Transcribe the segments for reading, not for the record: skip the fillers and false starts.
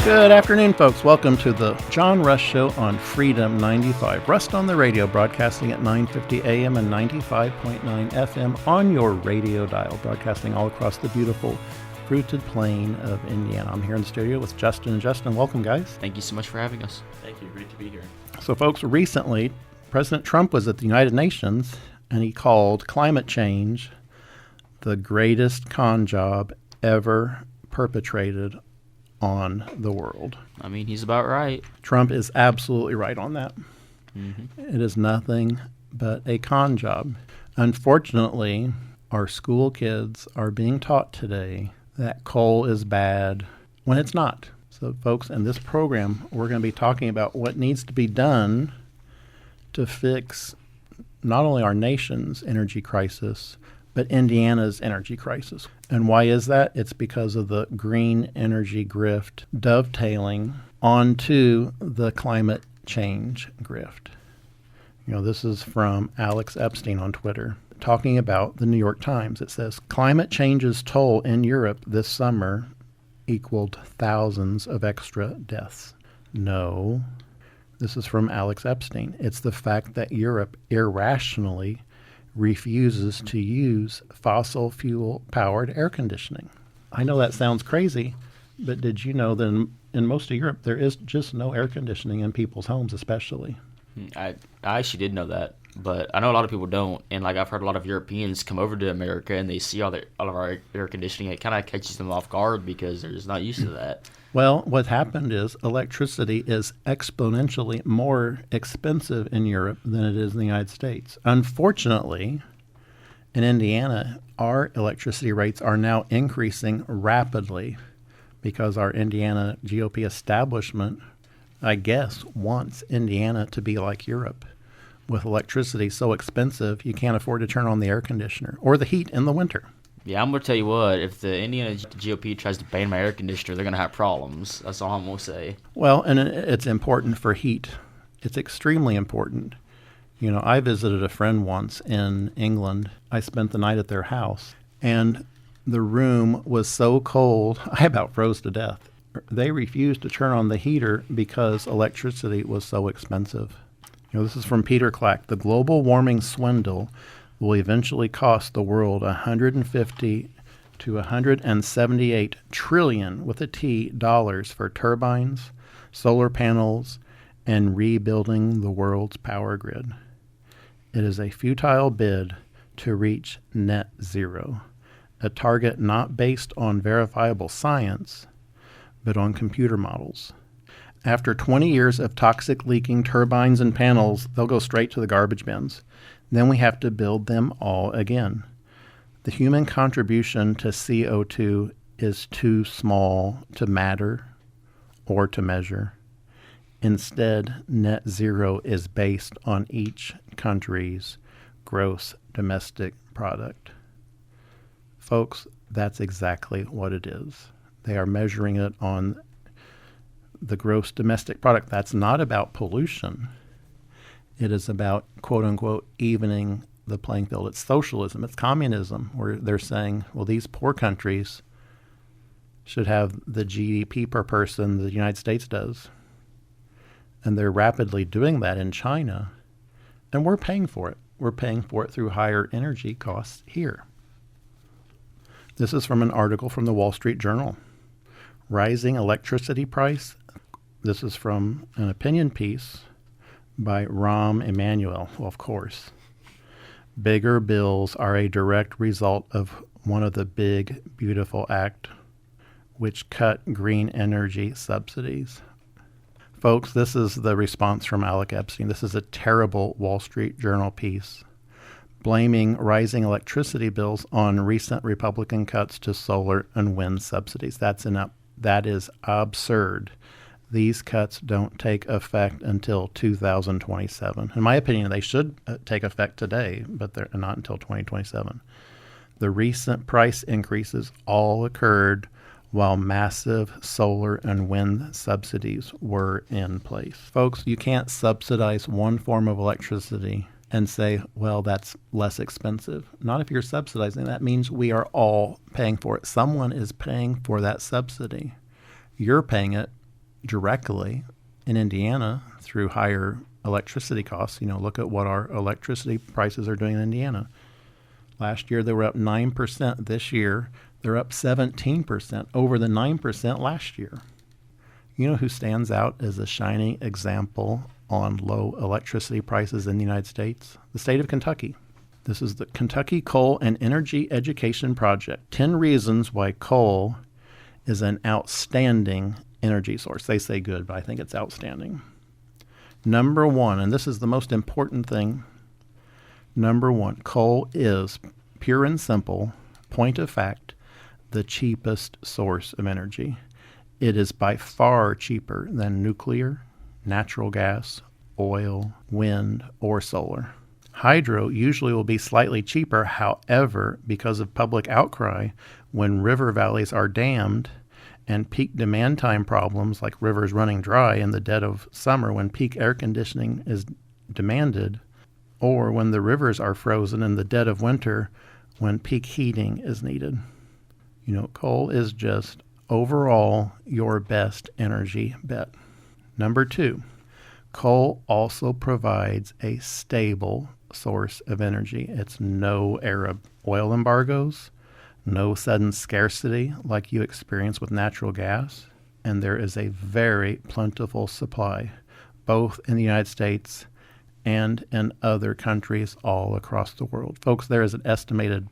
Good afternoon, folks. Welcome to the John Rush Show on Freedom 95. Rust on the radio, broadcasting at 9:50 a.m. and 95.9 FM on your radio dial, broadcasting all across the beautiful fruited plain of Indiana. I'm here in the studio with Justin and Justin. Welcome, guys. Thank you so much for having us. Thank you. Great to be here. So, folks, recently, President Trump was at the United Nations, and he called climate change the greatest con job ever perpetrated on the world. I mean, he's about right. Trump is absolutely right on that. It is nothing but a con job. Unfortunately, our school kids are being taught today that coal is bad when it's not. So, folks, in this program, we're going to be talking about what needs to be done to fix not only our nation's energy crisis, but Indiana's energy crisis. And why is that? It's because of the green energy grift dovetailing onto the climate change grift. You know, this is from Alex Epstein on Twitter, talking about the New York Times. It says, climate change's toll in Europe this summer equaled thousands of extra deaths. No, this is from Alex Epstein. It's the fact that Europe irrationally refuses to use fossil fuel-powered air conditioning. I know that sounds crazy, but did you know that in most of Europe, there is just no air conditioning in people's homes, especially? I actually did know that, but I know a lot of people don't. And like I've heard a lot of Europeans come over to America and they see all of our air conditioning. It kind of catches them off guard because they're just not used to that. Well, what happened is electricity is exponentially more expensive in Europe than it is in the United States. Unfortunately, in Indiana, our electricity rates are now increasing rapidly because our Indiana GOP establishment, I guess, wants Indiana to be like Europe, with electricity so expensive you can't afford to turn on the air conditioner or the heat in the winter. Yeah, I'm going to tell you what, if the Indiana GOP tries to ban my air conditioner, they're going to have problems. That's all I'm going to say. Well, and it's important for heat. It's extremely important. You know, I visited a friend once in England. I spent the night at their house, and the room was so cold, I about froze to death. They refused to turn on the heater because electricity was so expensive. You know, this is from Peter Clack. The global warming swindle will eventually cost the world $150 to $178 trillion with a T dollars for turbines, solar panels, and rebuilding the world's power grid. It is a futile bid to reach net zero, a target not based on verifiable science, but on computer models. After 20 years of toxic leaking turbines and panels, they'll go straight to the garbage bins. Then we have to build them all again. The human contribution to CO2 is too small to matter or to measure. Instead, net zero is based on each country's gross domestic product. Folks, that's exactly what it is. They are measuring it on the gross domestic product. That's not about pollution. It is about, quote unquote, evening the playing field. It's socialism. It's communism, where they're saying, well, these poor countries should have the GDP per person the United States does. And they're rapidly doing that in China. And we're paying for it. We're paying for it through higher energy costs here. This is from an article from the Wall Street Journal. Rising electricity price. This is from an opinion piece by Rahm Emanuel. Well, of course. Bigger bills are a direct result of one of the big, beautiful act, which cut green energy subsidies. Folks, this is the response from Alex Epstein. This is a terrible Wall Street Journal piece blaming rising electricity bills on recent Republican cuts to solar and wind subsidies. That is absurd. These cuts don't take effect until 2027. In my opinion, they should take effect today, but they're not until 2027. The recent price increases all occurred while massive solar and wind subsidies were in place. Folks, you can't subsidize one form of electricity and say, well, that's less expensive. Not if you're subsidizing. That means we are all paying for it. Someone is paying for that subsidy. You're paying it directly in Indiana through higher electricity costs. Look at what our electricity prices are doing in Indiana. Last year, they were up 9%. This year, they're up 17% over the 9% last year. You know who stands out as a shining example on low electricity prices in the United States? The state of Kentucky. This is the Kentucky Coal and Energy Education Project. 10 reasons why coal is an outstanding energy source. They say good, but I think it's outstanding. Number one, and this is the most important thing. Number one, coal is, pure and simple, point of fact, the cheapest source of energy. It is by far cheaper than nuclear, natural gas, oil, wind, or solar. Hydro usually will be slightly cheaper. However, because of public outcry, when river valleys are dammed and peak demand time problems like rivers running dry in the dead of summer when peak air conditioning is demanded, or when the rivers are frozen in the dead of winter when peak heating is needed. Coal is just overall your best energy bet. Number two, coal also provides a stable source of energy. It's no Arab oil embargoes, no sudden scarcity like you experience with natural gas, and there is a very plentiful supply, both in the United States and in other countries all across the world. Folks, there is an estimated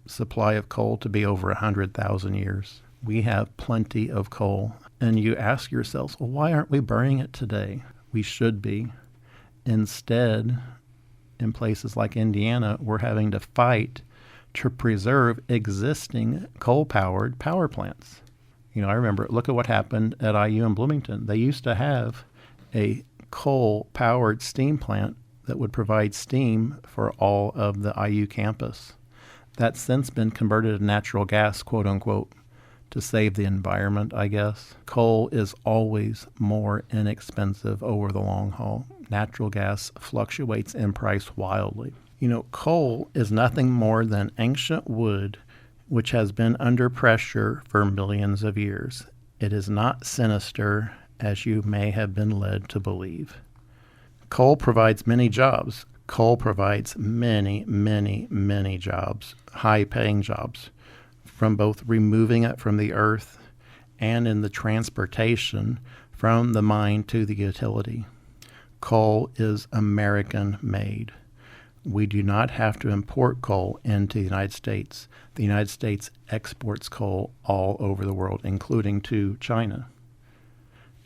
supply of coal to be over 100,000 years. We have plenty of coal. And you ask yourselves, well, why aren't we burning it today? We should be. Instead, in places like Indiana, we're having to fight to preserve existing coal-powered power plants. I remember, look at what happened at IU in Bloomington. They used to have a coal-powered steam plant that would provide steam for all of the IU campus. That's since been converted to natural gas, quote unquote, to save the environment, I guess. Coal is always more inexpensive over the long haul. Natural gas fluctuates in price wildly. Coal is nothing more than ancient wood which has been under pressure for millions of years. It is not sinister as you may have been led to believe. Coal provides many jobs. Coal provides many, many, many jobs, high-paying jobs, from both removing it from the earth and in the transportation from the mine to the utility. Coal is American-made. We do not have to import coal into the United States. The United States exports coal all over the world, including to China.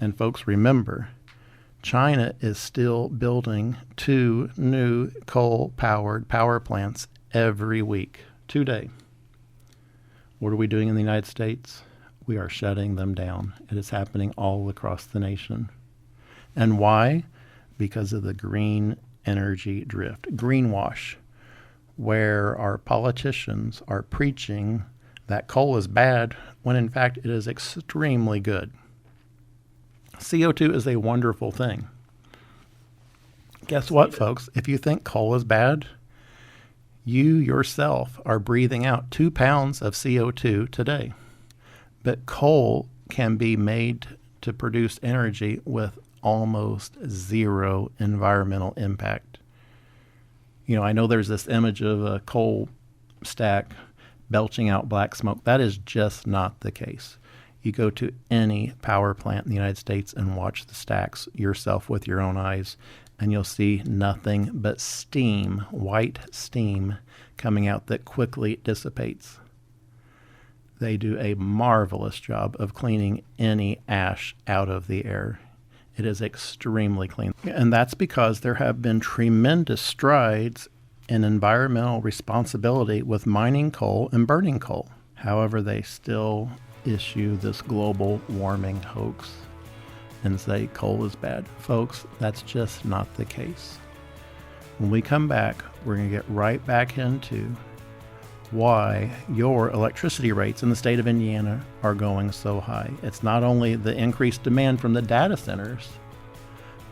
And folks, remember, China is still building 2 new coal-powered power plants every week, today. What are we doing in the United States? We are shutting them down. It is happening all across the nation. And why? Because of the green energy drift, greenwash, where our politicians are preaching that coal is bad when in fact it is extremely good. CO2 is a wonderful thing. Guess what, folks? If you think coal is bad, you yourself are breathing out 2 pounds of CO2 today. But coal can be made to produce energy with almost zero environmental impact. I know there's this image of a coal stack belching out black smoke. That is just not the case. You go to any power plant in the United States and watch the stacks yourself with your own eyes, and you'll see nothing but steam, white steam, coming out that quickly dissipates. They do a marvelous job of cleaning any ash out of the air. It is extremely clean. And that's because there have been tremendous strides in environmental responsibility with mining coal and burning coal. However, they still issue this global warming hoax and say coal is bad. Folks, that's just not the case. When we come back, we're going to get right back into why your electricity rates in the state of Indiana are going so high. It's not only the increased demand from the data centers,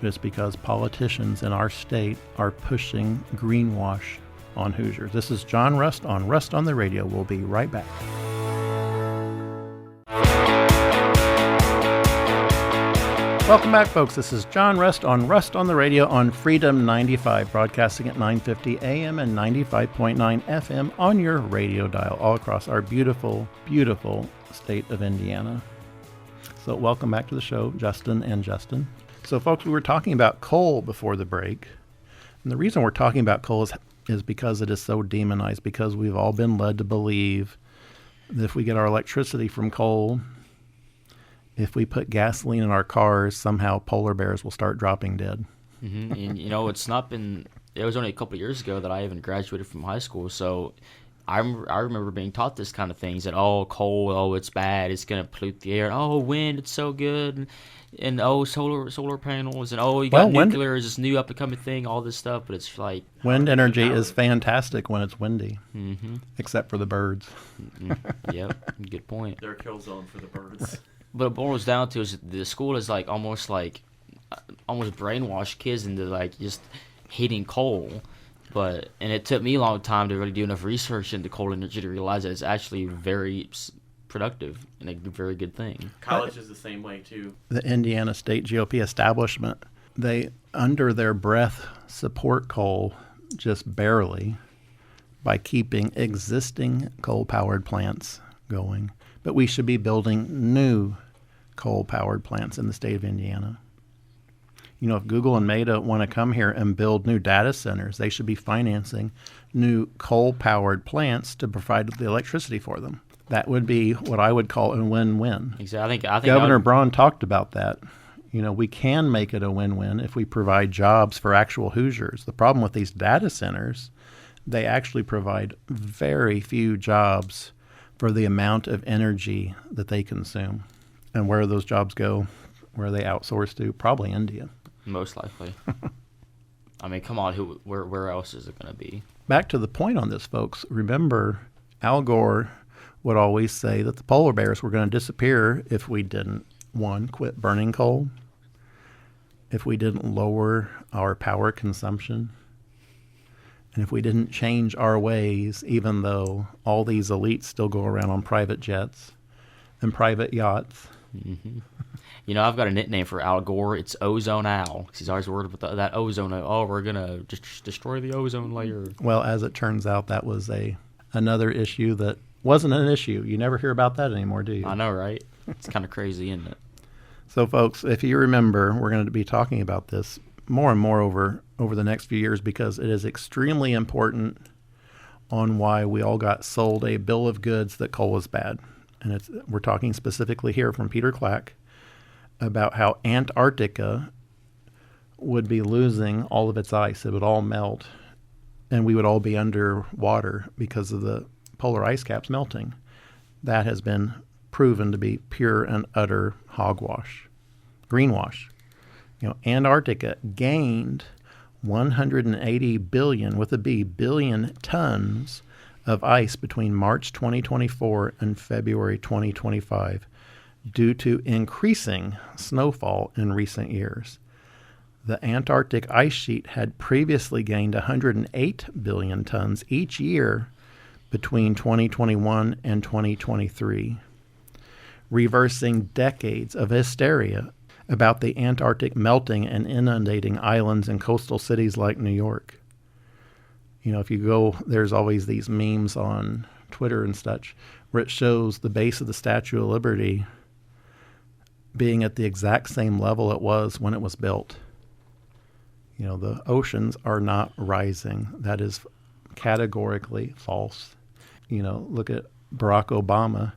but it's because politicians in our state are pushing greenwash on Hoosiers. This is John Rust on the Radio. We'll be right back. Welcome back, folks. This is John Rust on the Radio on Freedom 95, broadcasting at 950 AM and 95.9 FM on your radio dial all across our beautiful, beautiful state of Indiana. So welcome back to the show, Justin and Justin. So, folks, we were talking about coal before the break. And the reason we're talking about coal is because it is so demonized, because we've all been led to believe that if we get our electricity from coal, if we put gasoline in our cars, somehow polar bears will start dropping dead. Mm-hmm. And, it's not been, it was only a couple of years ago that I even graduated from high school. So I remember being taught this kind of things, that, coal, it's bad, it's going to pollute the air. And, wind, it's so good. And, solar panels. And, you got nuclear is this new up-and-coming thing, all this stuff. But it's like... Wind energy is fantastic when it's windy, except for the birds. Yep, good point. They're a kill zone for the birds. But it boils down to is the school is almost brainwash kids into just hating coal. And it took me a long time to really do enough research into coal energy to realize that it's actually very productive and a very good thing. College is the same way too. The Indiana State GOP establishment, they under their breath support coal just barely by keeping existing coal-powered plants going. But we should be building new coal-powered plants in the state of Indiana. If Google and Meta want to come here and build new data centers, they should be financing new coal-powered plants to provide the electricity for them. That would be what I would call a win-win. Exactly. I think Governor Braun talked about that. We can make it a win-win if we provide jobs for actual Hoosiers. The problem with these data centers, they actually provide very few jobs for the amount of energy that they consume. And where those jobs go, where they outsource to, probably India. Most likely. I mean, come on, where else is it going to be? Back to the point on this, folks. Remember, Al Gore would always say that the polar bears were going to disappear if we didn't, one, quit burning coal, if we didn't lower our power consumption, and if we didn't change our ways, even though all these elites still go around on private jets and private yachts. Mm-hmm. I've got a nickname for Al Gore. It's Ozone Al. He's always worried about that ozone. We're going to just destroy the ozone layer. Well, as it turns out, that was another issue that wasn't an issue. You never hear about that anymore, do you? I know, right? It's kind of crazy, isn't it? So, folks, if you remember, we're going to be talking about this more and more over the next few years, because it is extremely important on why we all got sold a bill of goods that coal was bad. And we're talking specifically here from Peter Clack about how Antarctica would be losing all of its ice. It would all melt, and we would all be underwater because of the polar ice caps melting. That has been proven to be pure and utter hogwash, greenwash. Antarctica gained 180 billion, with a B, billion tons of ice between March 2024 and February 2025 due to increasing snowfall in recent years. The Antarctic ice sheet had previously gained 108 billion tons each year between 2021 and 2023, reversing decades of hysteria about the Antarctic melting and inundating islands and coastal cities like New York. If you go, there's always these memes on Twitter and such where it shows the base of the Statue of Liberty being at the exact same level it was when it was built. The oceans are not rising. That is categorically false. Look at Barack Obama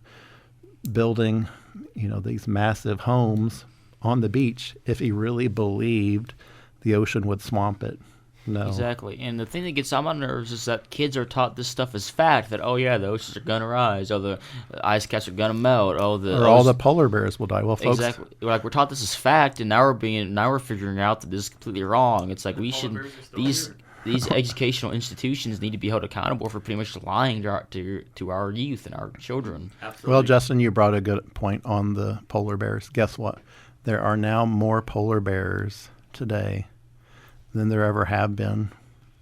building, these massive homes on the beach if he really believed the ocean would swamp it. No. Exactly. And the thing that gets on my nerves is that kids are taught this stuff as fact, that, the oceans are going to rise, the ice caps are going to melt, all the polar bears will die. Well, folks. Exactly. We're taught this as fact, and now we're figuring out that this is completely wrong. It's like these educational institutions need to be held accountable for pretty much lying to our youth and our children. Absolutely. Well, Justin, you brought a good point on the polar bears. Guess what? There are now more polar bears today than there ever have been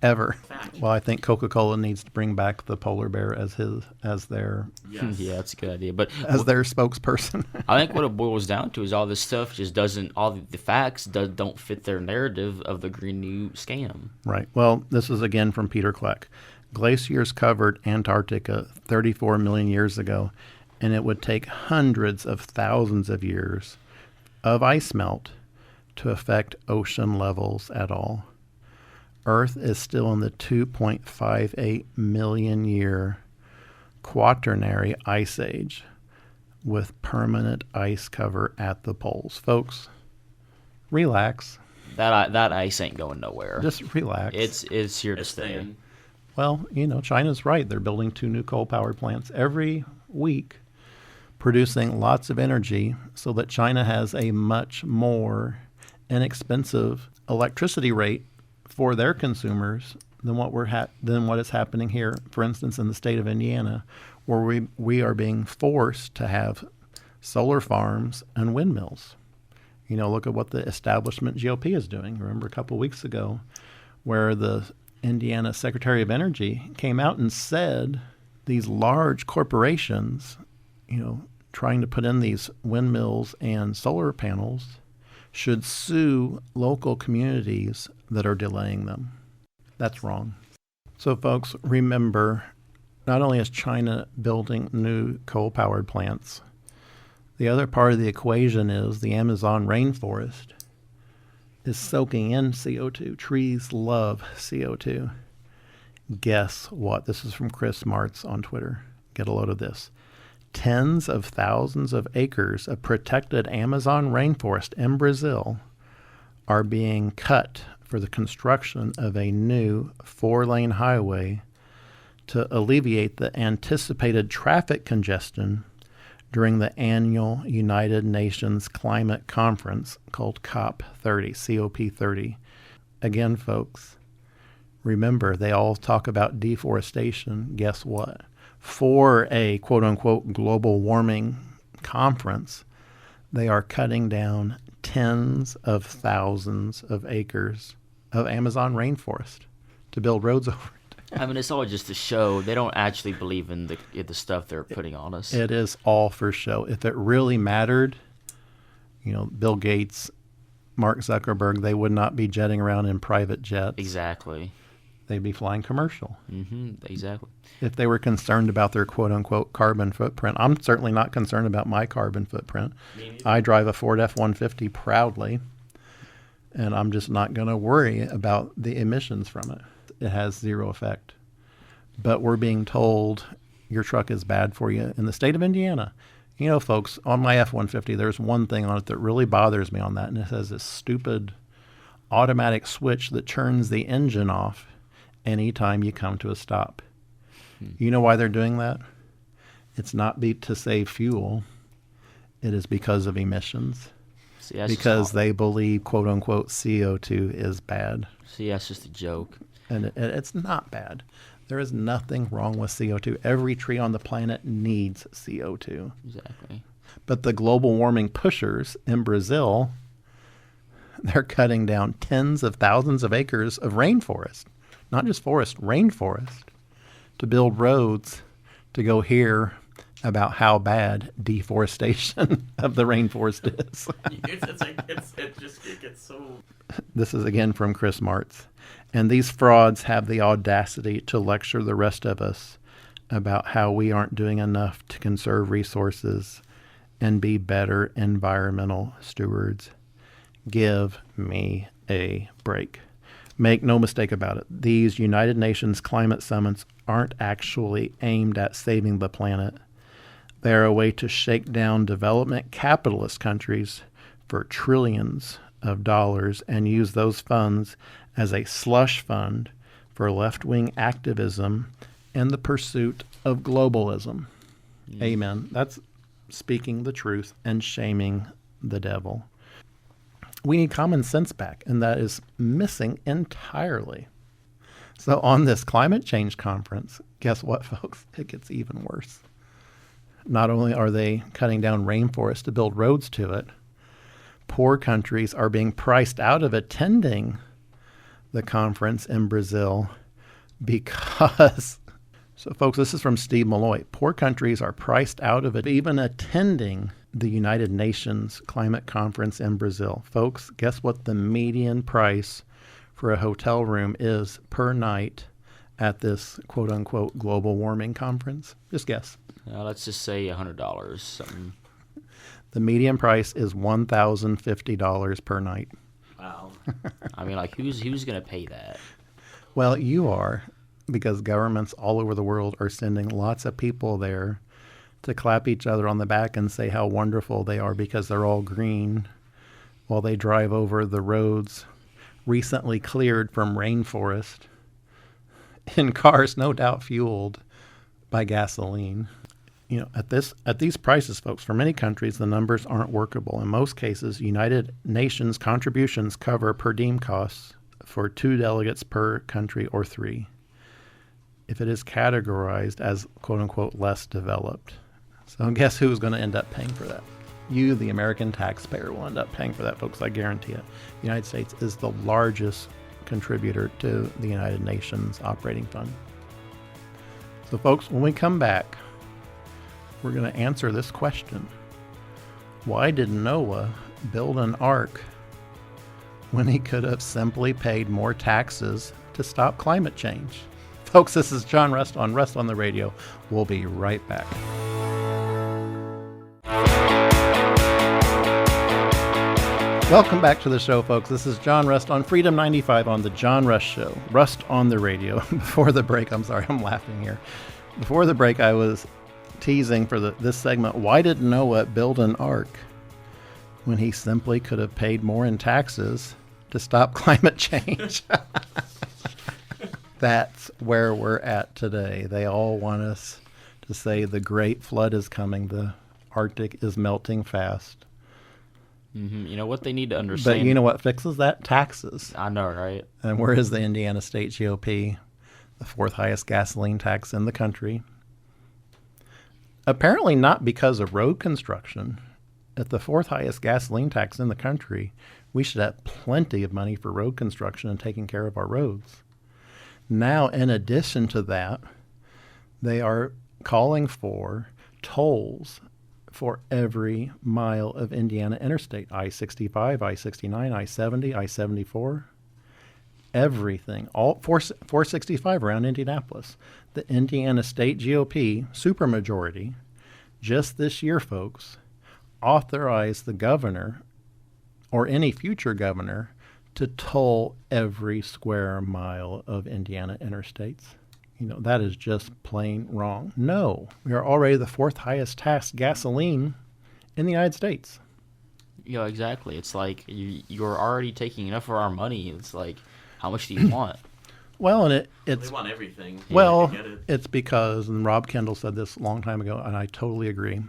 ever. Fact. Well, I think Coca-Cola needs to bring back the polar bear as their Yes. Yeah, that's a good idea. But as their spokesperson. I think what it boils down to is all this stuff just doesn't, all the facts don't fit their narrative of the Green New scam. Right. Well, this is again from Peter Kleck. Glaciers covered Antarctica 34 million years ago, and it would take hundreds of thousands of years of ice melt to affect ocean levels at all. Earth is still in the 2.58 million year Quaternary Ice Age with permanent ice cover at the poles. Folks, relax. That ice ain't going nowhere. Just relax. It's here to It's stay. thin. Well, China's right. They're building 2 new coal-powered plants every week, producing lots of energy so that China has a much more inexpensive electricity rate for their consumers than what is happening here, for instance, in the state of Indiana, where we are being forced to have solar farms and windmills. Look at what the establishment GOP is doing. Remember a couple of weeks ago where the Indiana Secretary of Energy came out and said these large corporations, trying to put in these windmills and solar panels should sue local communities that are delaying them. That's wrong. So, folks, remember, not only is China building new coal-powered plants, the other part of the equation is the Amazon rainforest is soaking in CO2. Trees love CO2. Guess what? This is from Chris Martz on Twitter. Get a load of this. Tens of thousands of acres of protected Amazon rainforest in Brazil are being cut for the construction of a new 4-lane highway to alleviate the anticipated traffic congestion during the annual United Nations Climate Conference called COP30. Again, folks, remember, they all talk about deforestation. Guess what? For a quote-unquote global warming conference, they are cutting down tens of thousands of acres of Amazon rainforest to build roads over it. I mean, it's all just a show. They don't actually believe in the stuff they're putting on us. It is all for show. If it really mattered, Bill Gates, Mark Zuckerberg, they would not be jetting around in private jets. Exactly. They'd be flying commercial. Exactly. If they were concerned about their quote-unquote carbon footprint. I'm certainly not concerned about my carbon footprint. I drive a Ford F-150 proudly, and I'm just not going to worry about the emissions from it. It has zero effect. But we're being told your truck is bad for you in the state of Indiana. Folks, on my F-150, there's one thing on it that really bothers me on that, and it has this stupid automatic switch that turns the engine off anytime you come to a stop. You know why they're doing that? It's not to save fuel. It is because of emissions. See, that's Because they believe, quote unquote, CO2 is bad. See, that's just a joke. And it's not bad. There is nothing wrong with CO2. Every tree on the planet needs CO2. Exactly. But the global warming pushers in Brazil, they're cutting down tens of thousands of acres of rainforest. Not just forest, rainforest, to build roads to go hear about how bad deforestation of the rainforest is. It gets so. This is again from Chris Martz. And these frauds have the audacity to lecture the rest of us about how we aren't doing enough to conserve resources and be better environmental stewards. Give me a break. Make no mistake about it. These United Nations climate summits aren't actually aimed at saving the planet. They're a way to shake down development capitalist countries for trillions of dollars and use those funds as a slush fund for left-wing activism and the pursuit of globalism. Amen. That's speaking the truth and shaming the devil. We need common sense back, and that is missing entirely. So on this climate change conference, guess what, folks? It gets even worse. Not only are they cutting down rainforests to build roads to it, poor countries are being priced out of attending the conference in Brazil because, so folks, this is from Steve Malloy. Poor countries are priced out of it, even attending the United Nations Climate Conference in Brazil. Folks, guess what the median price for a hotel room is per night at this quote-unquote global warming conference? Just guess. Let's just say $100. Something. The median price is $1,050 per night. Wow. I mean, like, who's going to pay that? Well, you are, because governments all over the world are sending lots of people there to clap each other on the back and say how wonderful they are because they're all green while they drive over the roads recently cleared from rainforest in cars no doubt fueled by gasoline. You know, at these prices, folks, for many countries, the numbers aren't workable. In most cases, United Nations contributions cover per diem costs for 2 delegates per country or 3, if it is categorized as quote-unquote less developed. So guess who's going to end up paying for that? You, the American taxpayer, will end up paying for that, folks. I guarantee it. The United States is the largest contributor to the United Nations Operating Fund. So, folks, when we come back, we're going to answer this question. Why did Noah build an ark when he could have simply paid more taxes to stop climate change? Folks, this is John Rust on the Radio. We'll be right back. Welcome back to the show, folks. This is John Rust on Freedom 95 on the John Rust Show. Rust on the Radio. Before the break, I'm sorry, I'm laughing here. Before the break, I was teasing for this segment, why did Noah build an ark when he simply could have paid more in taxes to stop climate change? That's where we're at today. They all want us to say the great flood is coming. The Arctic is melting fast. Mm-hmm. You know what they need to understand? But you know what fixes that? Taxes. I know, right? And where is the Indiana State GOP? The 4th highest gasoline tax in the country. Apparently not because of road construction. At the 4th highest gasoline tax in the country, we should have plenty of money for road construction and taking care of our roads. Now, in addition to that, they are calling for tolls for every mile of Indiana interstate. I-65, I-69, I-70, I-74, everything. All 465 around Indianapolis. The Indiana State GOP supermajority, just this year, folks, authorized the governor or any future governor to toll every square mile of Indiana interstates. You know, that is just plain wrong. No, we are already the 4th highest taxed gasoline in the United States. Yeah, exactly. It's like you're already taking enough of our money. It's like, how much do you want? Well, and it's... They want everything. Well, Get it. it's because, and Rob Kendall said this a long time ago, and I totally agree,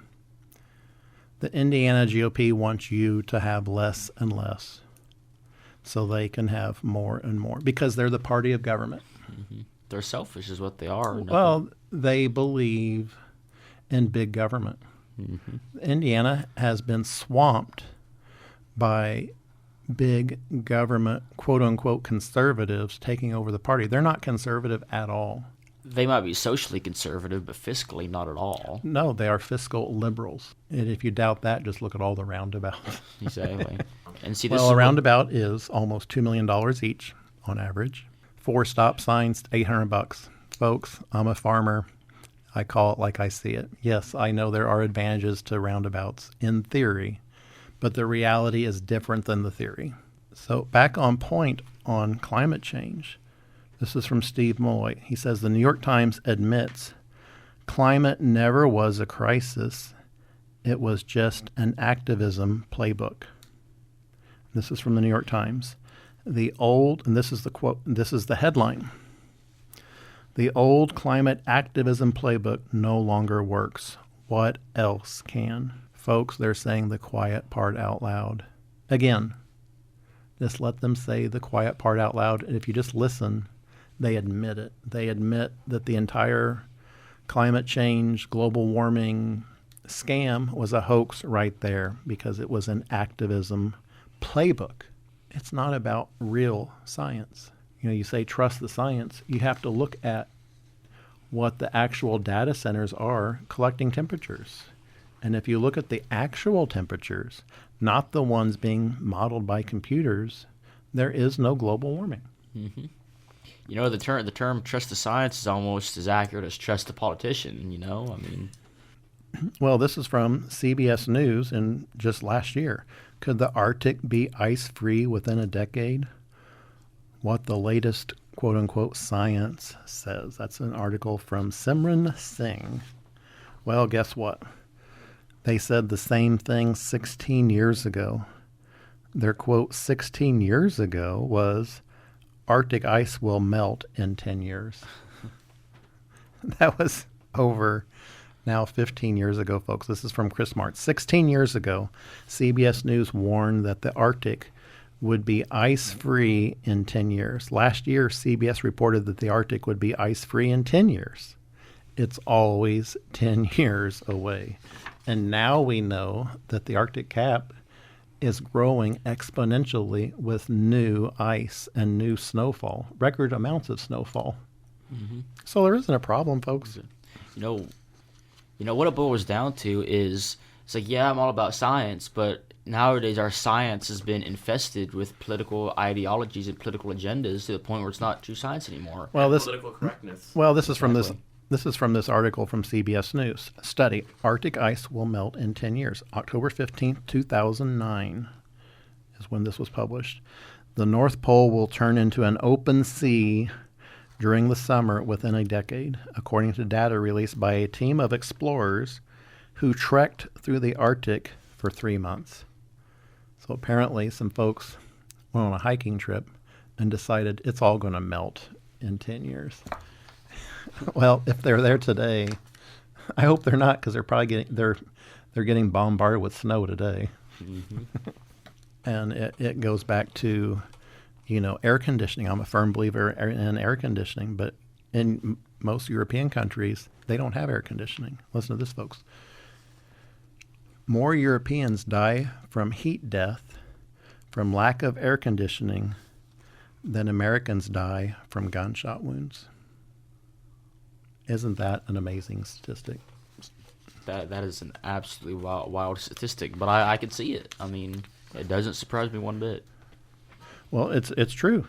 the Indiana GOP wants you to have less and less so they can have more and more because they're the party of government. Mm-hmm. They're selfish is what they are. Well, they believe in big government. Mm-hmm. Indiana has been swamped by big government, quote-unquote, conservatives taking over the party. They're not conservative at all. They might be socially conservative, but fiscally not at all. No, they are fiscal liberals. And if you doubt that, just look at all the roundabouts. Exactly. And see, this Well, is a roundabout is almost $2 million each on average. 4 stop signs, $800. Folks, I'm a farmer. I call it like I see it. Yes, I know there are advantages to roundabouts in theory, but the reality is different than the theory. So back on point on climate change. This is from Steve Malloy. He says the New York Times admits climate never was a crisis. It was just an activism playbook. This is from the New York Times. The old, and this is the quote, this is the headline. The old climate activism playbook no longer works. What else can? Folks, they're saying the quiet part out loud. Again, just let them say the quiet part out loud. And if you just listen, they admit it. They admit that the entire climate change, global warming scam was a hoax right there because it was an activism playbook. It's not about real science. You say trust the science. You have to look at what the actual data centers are collecting temperatures. And if you look at the actual temperatures, not the ones being modeled by computers, there is no global warming. Mm-hmm. The term trust the science is almost as accurate as trust the politician, I mean. Well, this is from CBS News in just last year. Could the Arctic be ice-free within a decade? What the latest quote-unquote science says. That's an article from Simran Singh. Well, guess what? They said the same thing 16 years ago. Their quote 16 years ago was, Arctic ice will melt in 10 years. That was over now 15 years ago, folks. This is from Chris Martz. 16 years ago, CBS News warned that the Arctic would be ice-free in 10 years. Last year, CBS reported that the Arctic would be ice-free in 10 years. It's always 10 years away. And now we know that the Arctic cap is growing exponentially with new ice and new snowfall, record amounts of snowfall. Mm-hmm. So there isn't a problem, folks. What it boils down to is, it's like, yeah, I'm all about science, but nowadays our science has been infested with political ideologies and political agendas to the point where it's not true science anymore. Well, political correctness. Well, this is from this article from CBS News. Study: Arctic ice will melt in 10 years. October 15th, 2009 is when this was published. The North Pole will turn into an open sea during the summer within a decade, according to data released by a team of explorers who trekked through the Arctic for 3 months. So apparently some folks went on a hiking trip and decided it's all going to melt in 10 years. Well, if they're there today, I hope they're not, because they're probably getting bombarded with snow today. Mm-hmm. And it goes back to, air conditioning. I'm a firm believer in air conditioning, but in most European countries, they don't have air conditioning. Listen to this, folks. More Europeans die from heat death from lack of air conditioning than Americans die from gunshot wounds. Isn't that an amazing statistic? That is an absolutely wild statistic, but I can see it. I mean, it doesn't surprise me one bit. Well, it's true.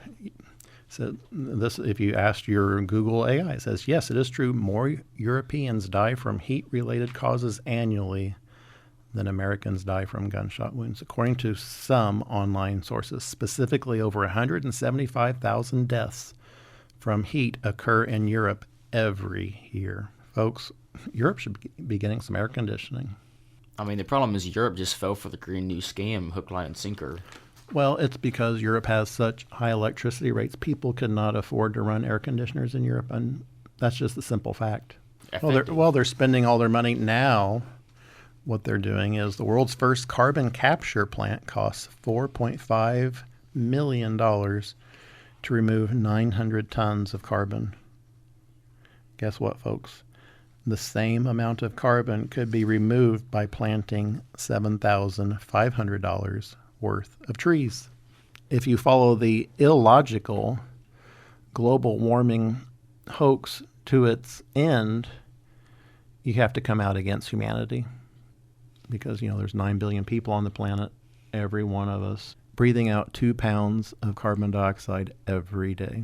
So this, if you asked your Google AI, it says, yes, it is true. More Europeans die from heat-related causes annually than Americans die from gunshot wounds. According to some online sources, specifically over 175,000 deaths from heat occur in Europe every year. Folks, Europe should be getting some air conditioning. I mean, the problem is Europe just fell for the Green New scam, hook, line, and sinker. Well, it's because Europe has such high electricity rates. People could not afford to run air conditioners in Europe, and that's just the simple fact. They're spending all their money now. What they're doing is the world's first carbon capture plant costs $4.5 million to remove 900 tons of carbon. Guess what, folks? The same amount of carbon could be removed by planting $7,500 worth of trees. If you follow the illogical global warming hoax to its end, you have to come out against humanity. Because, there's 9 billion people on the planet, every one of us breathing out 2 pounds of carbon dioxide every day.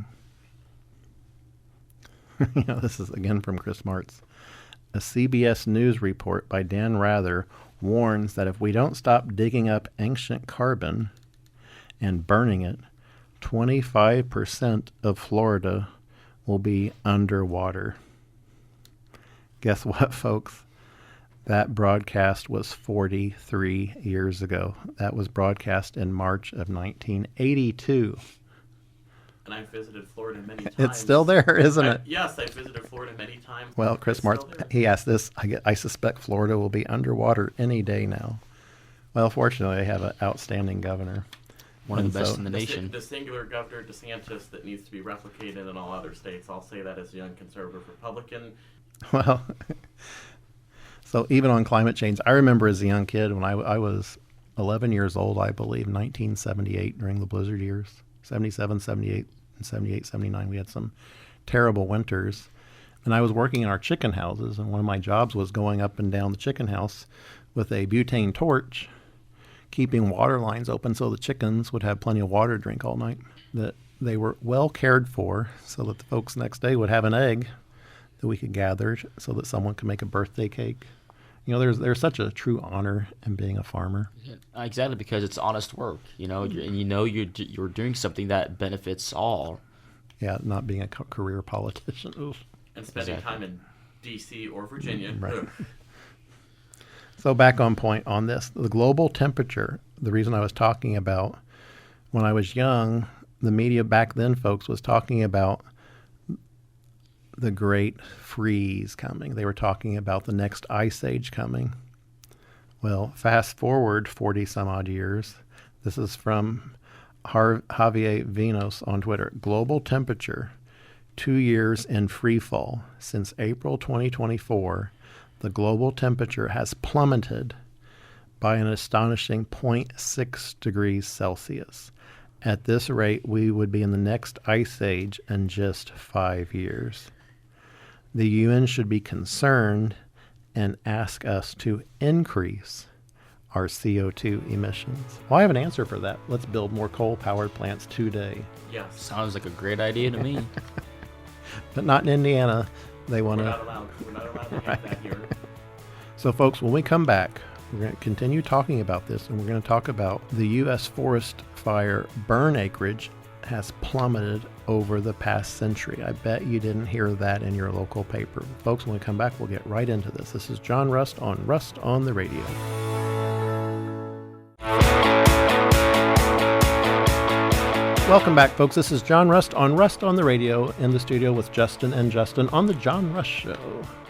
This is again from Chris Martz. A CBS News report by Dan Rather warns that if we don't stop digging up ancient carbon and burning it, 25% of Florida will be underwater. Guess what, folks? That broadcast was 43 years ago. That was broadcast in March of 1982. And I've visited Florida many times. It's still there, isn't it? Yes, I've visited Florida many times. Well, Chris Martz, he asked this. I suspect Florida will be underwater any day now. Well, fortunately, they have an outstanding governor. One of the best in the nation. The singular Governor DeSantis that needs to be replicated in all other states. I'll say that as a young conservative Republican. Well, so even on climate change, I remember as a young kid when I was 11 years old, I believe, 1978 during the blizzard years, 77, 78, in 78, 79. We had some terrible winters. And I was working in our chicken houses, and one of my jobs was going up and down the chicken house with a butane torch, keeping water lines open so the chickens would have plenty of water to drink all night, that they were well cared for so that the folks next day would have an egg that we could gather so that someone could make a birthday cake. You know, there's such a true honor in being a farmer. Yeah, exactly, because it's honest work, and you're doing something that benefits all. Yeah, not being a career politician. Oof. And spending Exactly. time in D.C. or Virginia. Right. So back on point on this, the global temperature, the reason I was talking about when I was young, the media back then, folks, was talking about the great freeze coming. They were talking about the next ice age coming. Well, fast forward 40 some odd years. This is from Javier Vinos on Twitter. Global temperature, 2 years in free fall. Since April 2024, the global temperature has plummeted by an astonishing 0.6 degrees Celsius. At this rate, we would be in the next ice age in just 5 years. The UN should be concerned and ask us to increase our CO2 emissions. Well, I have an answer for that. Let's build more coal-powered plants today. Yes. Sounds like a great idea to me. But not in Indiana. They want We're to. not allowed to Right. have that here. So, folks, when we come back, we're going to continue talking about this, and we're going to talk about the U.S. forest fire burn acreage has plummeted over the past century. I bet you didn't hear that in your local paper. Folks, when we come back, we'll get right into this. This is John Rust on the Radio. Welcome back, folks. This is John Rust on the Radio, in the studio with Justin and Justin on the John Rust Show.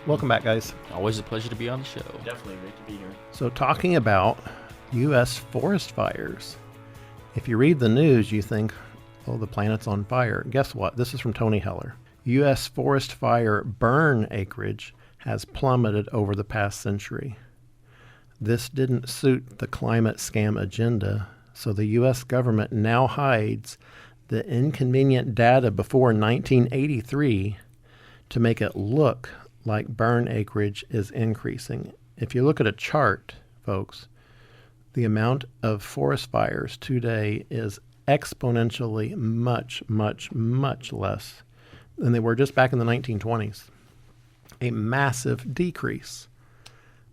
Welcome back, guys. Always a pleasure to be on the show. Definitely great to be here. So, talking about U.S. forest fires. If you read the news, you think, oh, the planet's on fire. Guess what? This is from Tony Heller. U.S. forest fire burn acreage has plummeted over the past century. This didn't suit the climate scam agenda, so the U.S. government now hides the inconvenient data before 1983 to make it look like burn acreage is increasing. If you look at a chart, folks, the amount of forest fires today is exponentially much, much, much less than they were just back in the 1920s. A massive decrease.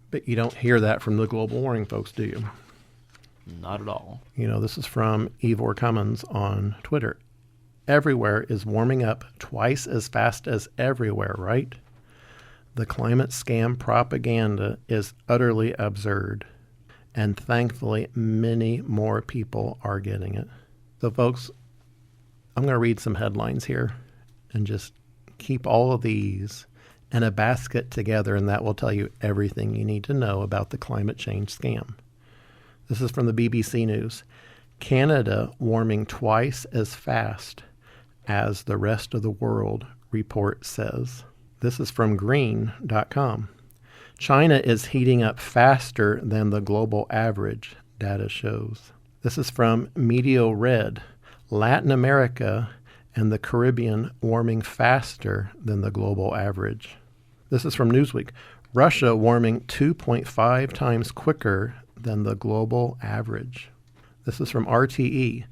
But you don't hear that from the global warming folks, do you? Not at all. You know, this is from Ivor Cummins on Twitter. Everywhere is warming up twice as fast as everywhere, right? The climate scam propaganda is utterly absurd. And thankfully, many more people are getting it. So, folks, I'm going to read some headlines here and just keep all of these in a basket together, and that will tell you everything you need to know about the climate change scam. This is from the BBC News. Canada warming twice as fast as the rest of the world, report says. This is from green.com. China is heating up faster than the global average, data shows. This is from Medio Red. Latin America and the Caribbean warming faster than the global average. This is from Newsweek. Russia warming 2.5 times quicker than the global average. This is from RTE.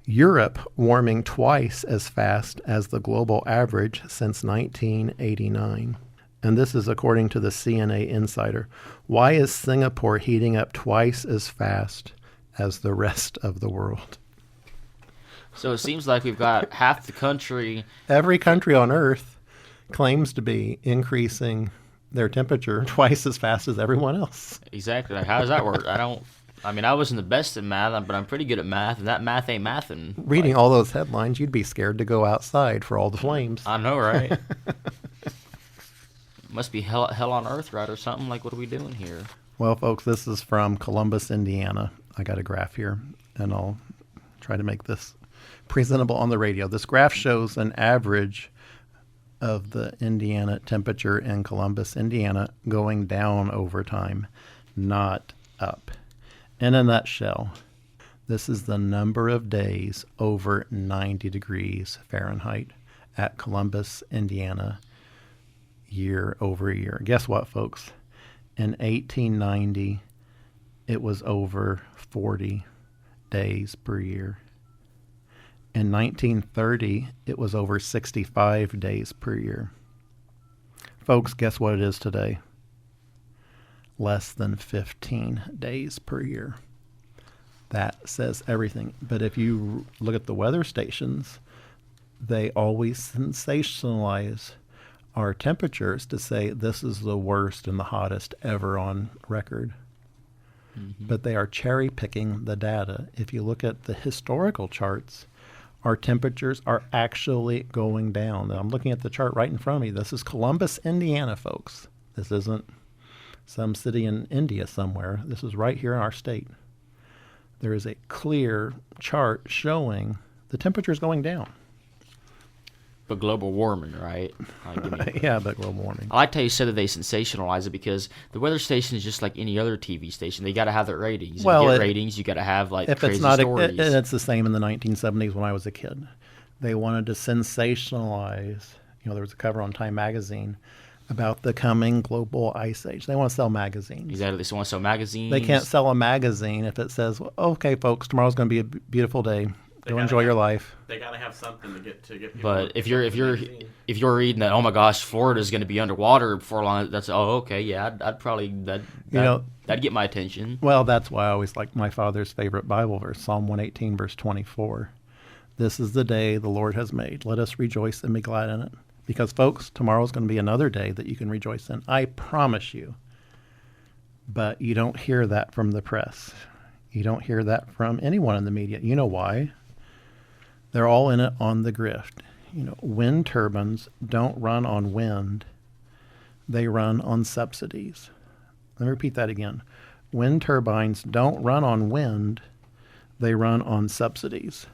Europe warming twice as fast as the global average since 1989. And this is according to the CNA Insider. Why is Singapore heating up twice as fast as the rest of the world? So it seems like we've got half the country. Every country on Earth claims to be increasing their temperature twice as fast as everyone else. Exactly. Like, how does that work? I wasn't the best at math, but I'm pretty good at math, and that math ain't mathing. Reading all those headlines, you'd be scared to go outside for all the flames. I know, right? Must be hell on earth, right, or something. Like, what are we doing here? Well, folks, this is from Columbus, Indiana. I got a graph here, and I'll try to make this presentable on the radio. This graph shows an average of the Indiana temperature in Columbus, Indiana, going down over time, not up. In a nutshell, This is the number of days over 90 degrees Fahrenheit at Columbus, Indiana, year over year. Guess what, folks? In 1890, it was over 40 days per year. In 1930, it was over 65 days per year. Folks, guess what it is today? Less than 15 days per year. That says everything. But if you look at the weather stations, they always sensationalize our temperatures to say this is the worst and the hottest ever on record. Mm-hmm. But they are cherry picking the data. If you look at the historical charts, our temperatures are actually going down. I'm looking at the chart right in front of me. This is Columbus, Indiana, folks. This isn't some city in India somewhere. This is right here in our state. There is a clear chart showing the temperatures going down. But global warming, right? Yeah, but global warming. I like how you said that they sensationalize it, because the weather station is just like any other TV station. They got to have their ratings. Well, to get ratings, you got to have like if crazy it's not stories. And it's the same in the 1970s when I was a kid. They wanted to sensationalize. There was a cover on Time magazine about the coming global ice age. They want to sell magazines. Exactly. They want to sell magazines. They can't sell a magazine if it says, well, "Okay, folks, tomorrow's going to be a beautiful day. Go enjoy your life." They gotta have something to get people. But if you're reading that, oh my gosh, Florida's going to be underwater before long, that's okay, yeah, I'd probably that'd get my attention. Well, that's why I always like my father's favorite Bible verse, Psalm 118, verse 24. This is the day the Lord has made. Let us rejoice and be glad in it. Because, folks, tomorrow's going to be another day that you can rejoice in. I promise you. But you don't hear that from the press. You don't hear that from anyone in the media. You know why? They're all in it on the grift. Wind turbines don't run on wind. They run on subsidies. Let me repeat that again. Wind turbines don't run on wind. They run on subsidies.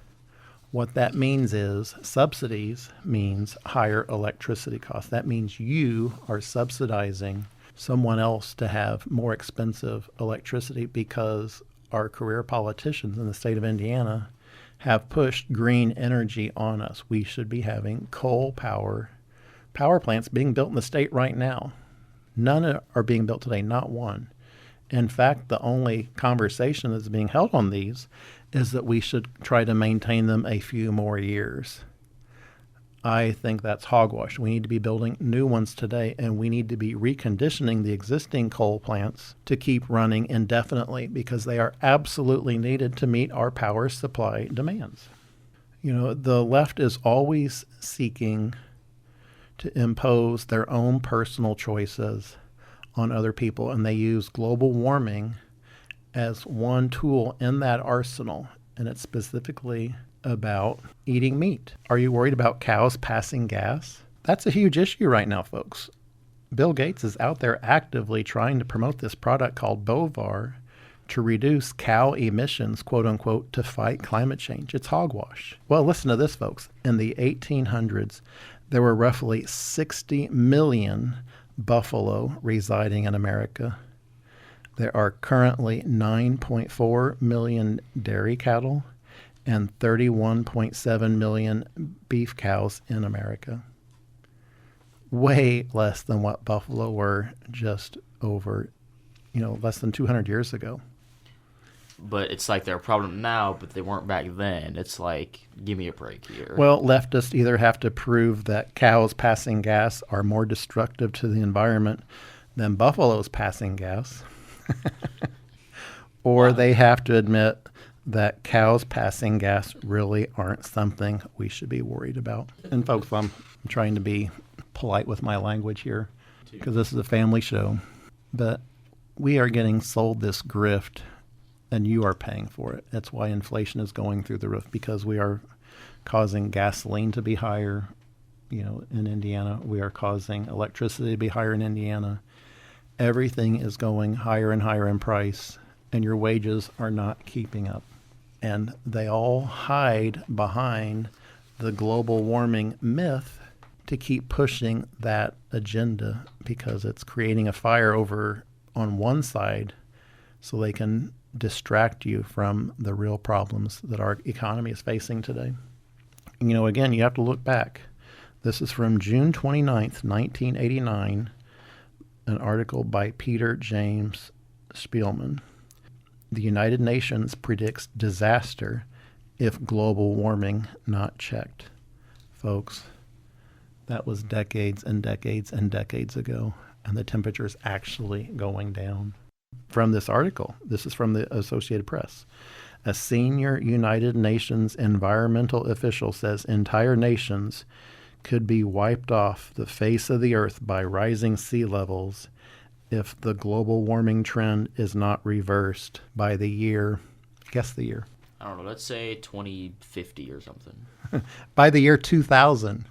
What that means is subsidies means higher electricity costs. That means you are subsidizing someone else to have more expensive electricity, because our career politicians in the state of Indiana have pushed green energy on us. We should be having coal power plants being built in the state right now. None are being built today, not one. In fact, the only conversation that's being held on these is that we should try to maintain them a few more years. I think that's hogwash. We need to be building new ones today, and we need to be reconditioning the existing coal plants to keep running indefinitely, because they are absolutely needed to meet our power supply demands. The left is always seeking to impose their own personal choices on other people, and they use global warming as one tool in that arsenal, and it's specifically about eating meat. Are you worried about cows passing gas? That's a huge issue right now, folks. Bill Gates is out there actively trying to promote this product called Bovar to reduce cow emissions, quote unquote, to fight climate change. It's hogwash. Well, listen to this, folks. In the 1800s, there were roughly 60 million buffalo residing in America. There are currently 9.4 million dairy cattle and 31.7 million beef cows in America. Way less than what buffalo were just over, less than 200 years ago. But it's like they're a problem now, but they weren't back then. It's like, give me a break here. Well, leftists either have to prove that cows passing gas are more destructive to the environment than buffaloes passing gas, or they have to admit that cows passing gas really aren't something we should be worried about. And folks, I'm trying to be polite with my language here, because this is a family show. But we are getting sold this grift, and you are paying for it. That's why inflation is going through the roof, because we are causing gasoline to be higher, in Indiana. We are causing electricity to be higher in Indiana. Everything is going higher and higher in price, and your wages are not keeping up. And they all hide behind the global warming myth to keep pushing that agenda, because it's creating a fire over on one side so they can distract you from the real problems that our economy is facing today. You know, again, you have to look back. This is from June 29th, 1989, an article by Peter James Spielman. The United Nations predicts disaster if global warming not checked. Folks, that was decades and decades and decades ago, and the temperature is actually going down. From this article, this is from the Associated Press. A senior United Nations environmental official says entire nations could be wiped off the face of the earth by rising sea levels if the global warming trend is not reversed by the year, guess the year. I don't know, let's say 2050 or something. By the year 2000.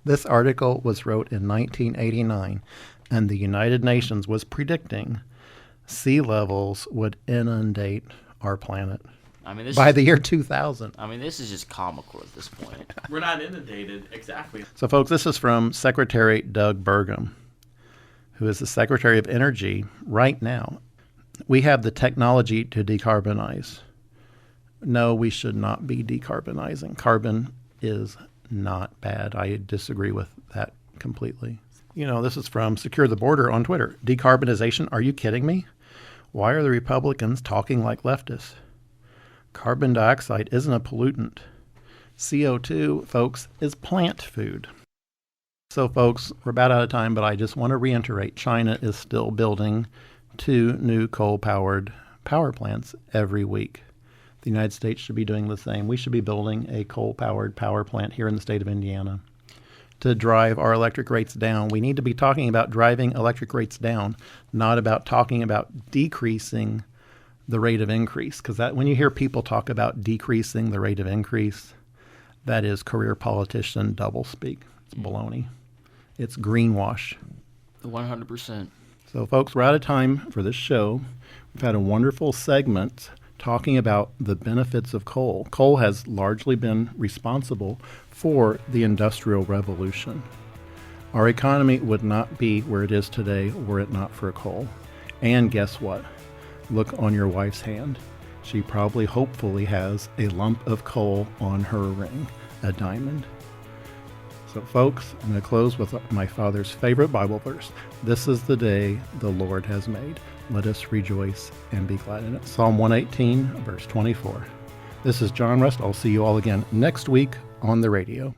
This article was wrote in 1989, and the United Nations was predicting sea levels would inundate our planet. I mean, this by is, the year 2000. I mean, this is just comical at this point. We're not inundated, exactly. So, folks, this is from Secretary Doug Burgum, who is the Secretary of Energy right now. We have the technology to decarbonize. No, we should not be decarbonizing. Carbon is not bad. I disagree with that completely. You know, this is from Secure the Border on Twitter. Decarbonization? Are you kidding me? Why are the Republicans talking like leftists? Carbon dioxide isn't a pollutant. CO2, folks, is plant food. So, folks, we're about out of time, but I just want to reiterate, China is still building 2 new coal-powered power plants every week. The United States should be doing the same. We should be building a coal-powered power plant here in the state of Indiana to drive our electric rates down. We need to be talking about driving electric rates down, not about talking about decreasing the rate of increase. Because that when you hear people talk about decreasing the rate of increase, that is career politician doublespeak. It's baloney. It's greenwash. 100%. So, folks, we're out of time for this show. We've had a wonderful segment talking about the benefits of coal. Coal has largely been responsible for the Industrial Revolution. Our economy would not be where it is today were it not for coal. And guess what? Look on your wife's hand. She probably, hopefully, has a lump of coal on her ring, a diamond. So, folks, I'm going to close with my father's favorite Bible verse. This is the day the Lord has made. Let us rejoice and be glad in it. Psalm 118, verse 24. This is John Rust. I'll see you all again next week on the radio.